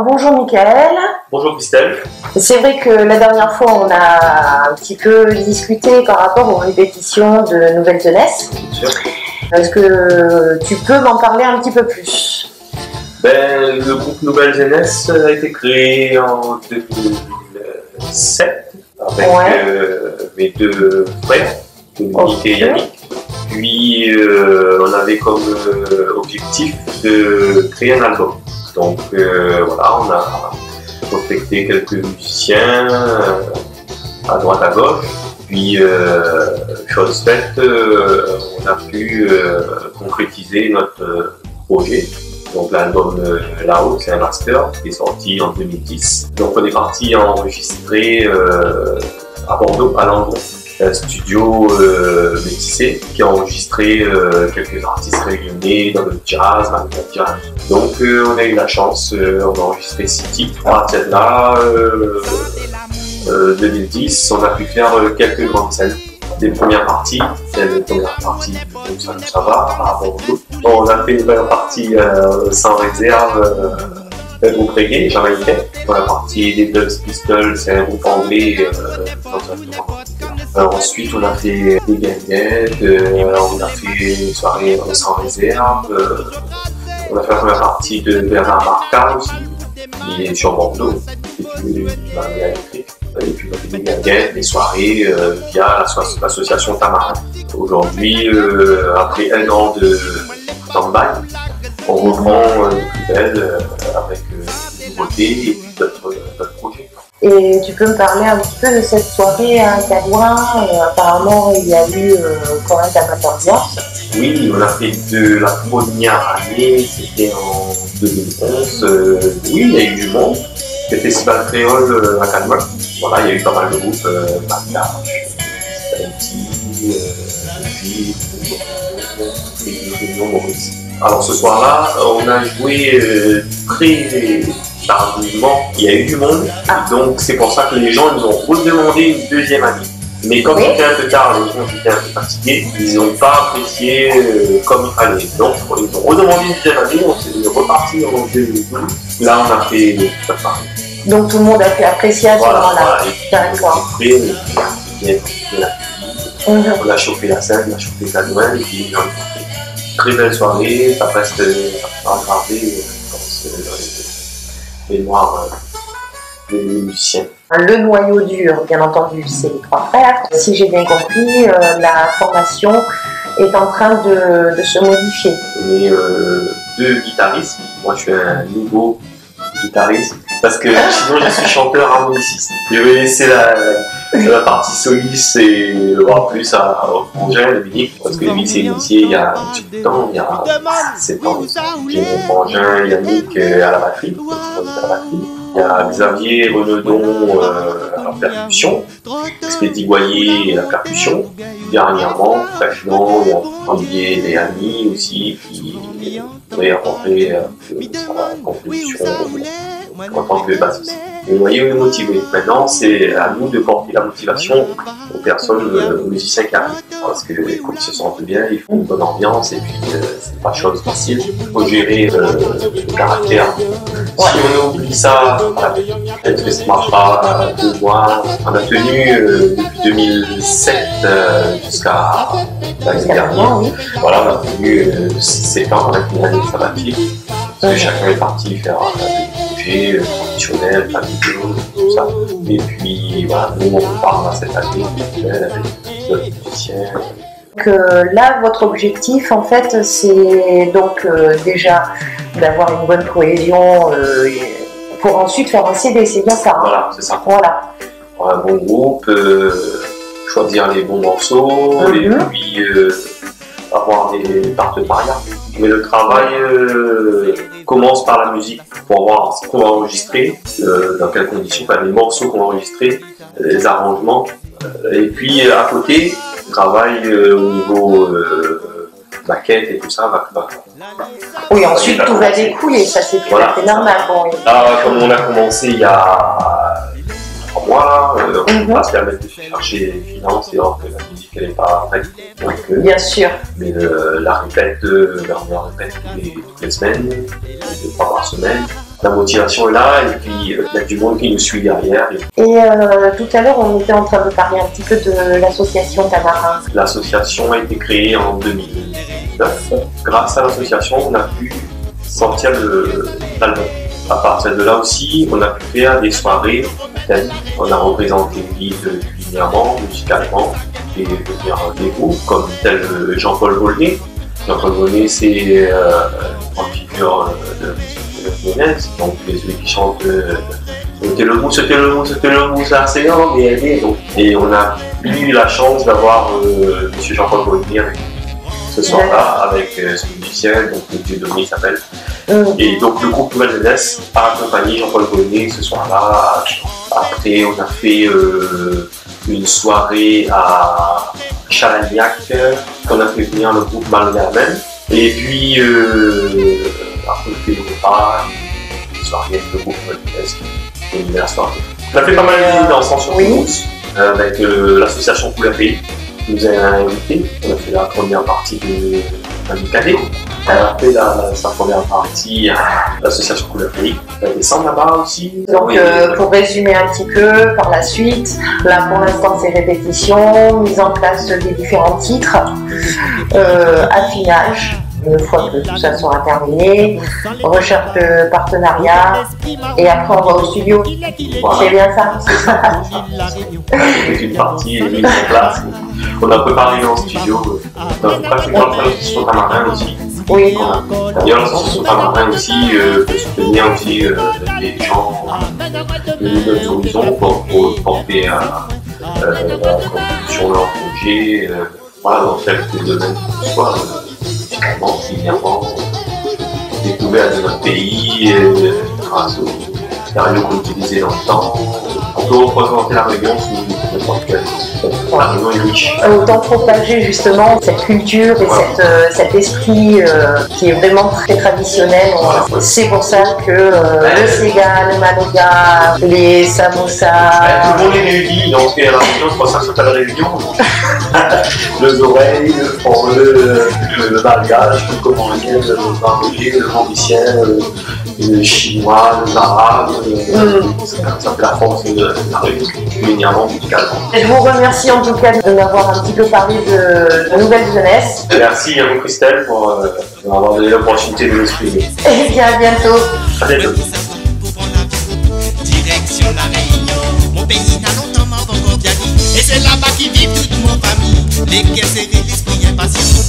Bonjour Michael. Bonjour Christelle. C'est vrai que la dernière fois on a un petit peu discuté par rapport aux répétitions de Nouvelle Jeunesse. Bien sûr. Est-ce que tu peux m'en parler un petit peu plus? Le groupe Nouvelle Jeunesse a été créé en 2007 avec mes deux frères, Dominique et Yannick. Puis on avait comme objectif de créer un album. Donc voilà, on a prospecté quelques musiciens à droite à gauche. Puis chose faite, on a pu concrétiser notre projet. Donc l'album là-haut, c'est un master qui est sorti en 2010. Donc on est parti enregistrer à Bordeaux, à Landon, un studio métissé qui a enregistré quelques artistes réunionnais dans le jazz, dans le jazz. Donc on a eu la chance, on a enregistré 6 titres. À partir de là, 2010, on a pu faire quelques grandes scènes. Des premières parties, donc ça va, à Bordeaux. On a fait une première partie sans réserve, un groupe reggae jamaïcain. La partie des Dubs Pistols, c'est un groupe anglais. Ensuite, on a fait des guinguettes, on a fait une soirée sans réserve. On a fait la première partie de Bernard Marca aussi, qui est sur Bordeaux, et puis on a fait des guinguettes, des soirées via l'association Tamarin. Aujourd'hui, après un an de stand-by, on reprend de plus belle avec des nouveautés et puis d'autres projets. Et tu peux me parler un petit peu de cette soirée à Cadouin? Apparemment, il y a eu quand même pas mal d'ambiance. Oui, on a fait de la première année, c'était en 2011. Oui, il y a eu du monde. Le festival créole à Cadouin. Voilà, il y a eu pas mal de groupes, Bagdash, Tahiti, Maurice. Alors ce soir-là, on a joué très tardivement, il y a eu du monde, donc c'est pour ça que les gens nous ont redemandé une deuxième année. Mais comme c'était un peu tard, les gens étaient un peu fatigués, ils n'ont pas apprécié comme il fallait. Donc ils ont redemandé une deuxième année, on s'est reparti en 2012. Là on a fait tout pareil. Donc tout le monde a pu apprécier à ce moment-là. D'accord. On a chauffé la scène, on a chauffé la noël, et puis les gens ont fait une très belle soirée, ça reste gravé dans les mémoires des musiciens. Le noyau dur, bien entendu, c'est les 3 frères. Si j'ai bien compris, la formation est en train de se modifier. On est 2 guitaristes. Moi, je suis un nouveau guitariste parce que sinon, je suis chanteur harmoniciste. Je vais laisser la partie soliste et voir plus au frangin, Dominique, parce que lui s'est initié il y a un petit peu de temps, il y a 7 ans. J'ai mon frangin Yannick à la batterie. Il y a Xavier Renaudon à la percussion, Expédie Goyer à la percussion. Dernièrement, fraîchement, il y a Olivier Léani aussi qui pourrait apporter sa contribution en tant que bassiste. Le noyau est motivé. Maintenant, c'est à nous de porter la motivation aux personnes, aux musiciens qui arrivent. Parce que quand ils se sentent bien, ils font une bonne ambiance et puis c'est pas chose facile. Il faut gérer le caractère. Si on oublie ça, peut-être que ça marchera 2 mois. On a tenu depuis 2007 jusqu'à l'année dernière. Voilà, on a tenu 6-7 ans avec une année sabbatique. Parce que chacun est parti faire des projets traditionnels, familiaux, tout ça. Et puis voilà, nous on part cette année avec d'autres musiciens. Donc là, votre objectif, en fait, c'est donc déjà d'avoir une bonne cohésion pour ensuite faire un CD, c'est bien ça. Hein? Voilà, c'est ça. Voilà. Pour un bon groupe, choisir les bons morceaux et puis avoir des partenariats. Mais le travail commence par la musique pour voir ce qu'on va enregistrer, dans quelles conditions, les morceaux qu'on va enregistrer, les arrangements. Et puis à côté, le travail au niveau maquette et tout ça va. Oui, ensuite tout va découler, ça c'est tout à fait normal. Bon, là, comme on a commencé il y a 3 mois, on va se permettre de chercher les finances et alors que la musique elle n'est pas prête. Donc, bien sûr. Mais la répète, on répète toutes les semaines, 2-3 par semaine. la motivation est là et puis il y a du monde qui nous suit derrière. Et tout à l'heure, on était en train de parler un petit peu de l'association Tamarin. L'association a été créée en 2009. Grâce à l'association, on a pu sortir l'album. À partir de là aussi, on a pu faire des soirées. On a représenté l'île culinairement, musicalement, et des groupes comme tel Jean-Paul Volney. Jean-Paul Volney, c'est une figure de musique lyonnaise, donc celui qui chante c'était le mou, ça c'est long, et on a eu la chance d'avoir M. Jean-Paul Volney ce soir-là avec son musicien, donc M. Dominique il s'appelle. Et donc le groupe Nouvelle Jeunesse a accompagné Jean-Paul Volney ce soir-là. Après, on a fait une soirée à Chalagnac, qu'on a fait venir le groupe Malgamen. Et puis, après, on a fait le repas, une soirée avec le groupe Nouvelle Jeunesse. Et la soirée. On a fait pas mal de résidences sur Toulouse, avec l'association Couleur Pays, qui nous a invités. On a fait la première partie de cadet. On a fait sa première partie à l'association Couleur Pays. On va descendre là-bas aussi. Donc pour résumer un petit peu, par la suite, là pour l'instant c'est répétition, mise en place des différents titres, affinage, une fois que tout ça sera terminé, recherche de partenariat, et après on va au studio. Voilà. C'est bien ça. C'est une partie mise en place. On a préparé dans le studio. On a pratiquement l'association Tamarin aussi. Oui. D'ailleurs, l'association Tamarin aussi peut soutenir aussi des gens de nouvelles horizons pour porter sur leur projet, voilà, dans tel domaine que ce soit, musicalement, culinairement, découverte de notre pays, grâce aux matériaux qu'on utilisait dans le temps. On peut représenter la Réunion sous n'importe quel. La Réunion est riche. Autant propager justement cette culture et cet esprit qui est vraiment très traditionnel. C'est pour ça que le Sega, le Manoga, les samosas. Tout le monde est réuni, donc la Réunion, c'est pour ça que ça s'appelle Réunion. Les oreilles, le bagage, le comorien, le barbelé, le mauricien, le chinois, le arabe. C'est comme ça que la France est la Réunion, culinairement, musicalement. Je vous remercie en tout cas de m'avoir un petit peu parlé de Nouvelle Jeunesse. Merci à vous Christelle pour m'avoir donné l'opportunité de m'exprimer. Et bien à bientôt. À bientôt. Direction la Réunion, mon pays n'a longtemps mort encore bien dit. Et c'est là-bas qui vit toute mon famille. Les guerres serrées, l'esprit impatient.